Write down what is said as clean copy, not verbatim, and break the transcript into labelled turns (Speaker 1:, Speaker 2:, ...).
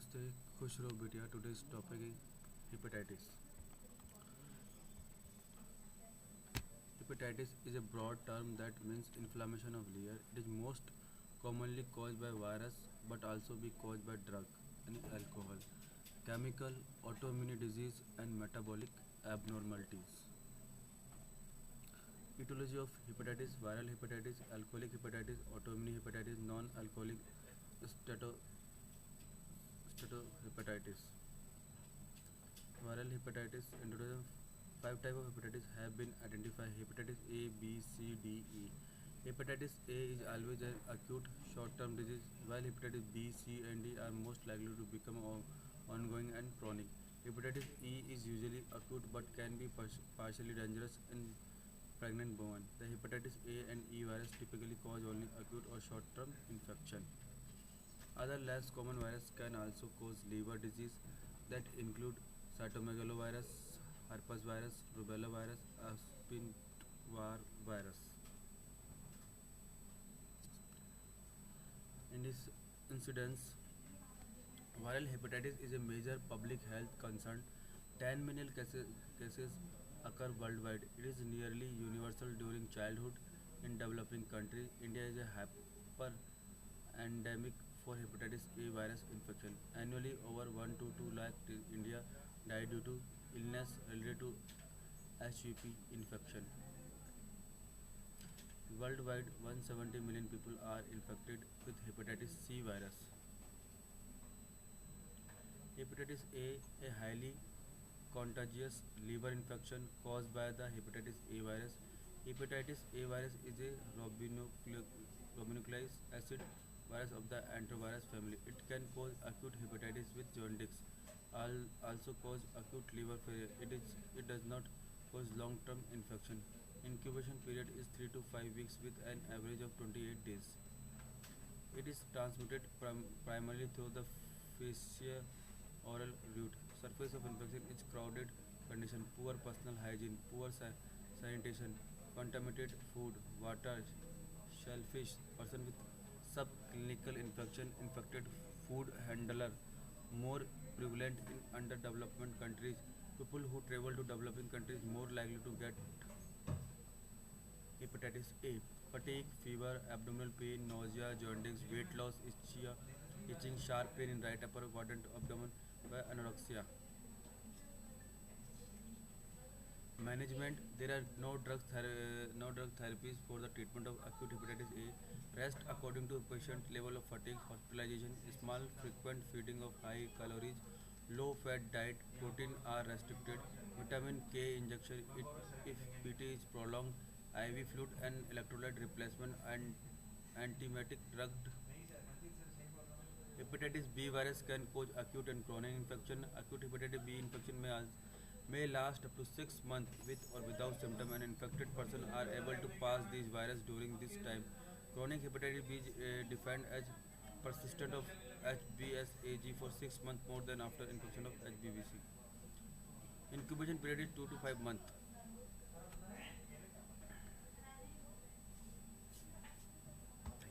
Speaker 1: Namaste, खुश रहो बेटिया. Today's topic is hepatitis. Hepatitis is a broad term that means inflammation of liver. It is most commonly caused by virus but also be caused by drug and alcohol, chemical, autoimmune disease and metabolic abnormalities. Etiology of hepatitis: viral hepatitis, alcoholic hepatitis, autoimmune hepatitis, non-alcoholic steatohepatitis. Viral hepatitis: introduction. Five types of hepatitis have been identified: hepatitis A, B, C, D, E. Hepatitis A is always an acute short-term disease, while hepatitis B, C, and D are most likely to become ongoing and chronic. Hepatitis E is usually acute but can be partially dangerous in pregnant women. The hepatitis A and E virus typically cause only acute or short-term infection. Other less common viruses can also cause liver disease that include cytomegalovirus, herpes virus, rubella virus, Epstein-Barr virus. In this incidence, viral hepatitis is a major public health concern. 10 million cases occur worldwide. It is nearly universal during childhood in developing countries. India is a hyper endemic for hepatitis A virus infection. Annually, over 1 to 2 lakh in India die due to illness related to HVP infection. Worldwide, 170 million people are infected with hepatitis C virus. Hepatitis A highly contagious liver infection caused by the hepatitis A virus. Hepatitis A virus is a ribonucleic acid virus of the enterovirus family. It can cause acute hepatitis with jaundice, also cause acute liver failure. It does not cause long-term infection. Incubation period is 3 to 5 weeks with an average of 28 days. It is transmitted primarily through the facial oral route. Surface of infection is crowded condition, poor personal hygiene, poor sanitation, contaminated food, water, shellfish, person with subclinical infection, infected food handler, more prevalent in underdeveloped countries. People who travel to developing countries more likely to get hepatitis A. Fatigue, fever, abdominal pain, nausea, jaundice, weight loss, itching, sharp pain in right upper quadrant of abdomen by anorexia. Management: there are no drug therapies for the treatment of acute hepatitis A. Rest according to patient level of fatigue, hospitalization, small frequent feeding of high calories, low fat diet, protein are restricted, vitamin K injection if PT is prolonged, IV fluid and electrolyte replacement and antiemetic drug. Hepatitis B virus can cause acute and chronic infection. Acute hepatitis B infection may last up to 6 months with or without symptoms, and infected persons are able to pass these virus during this time. Chronic hepatitis B is defined as persistent of HBsAg for 6 months more than after infection of HBV. Incubation period is 2 to 5 months.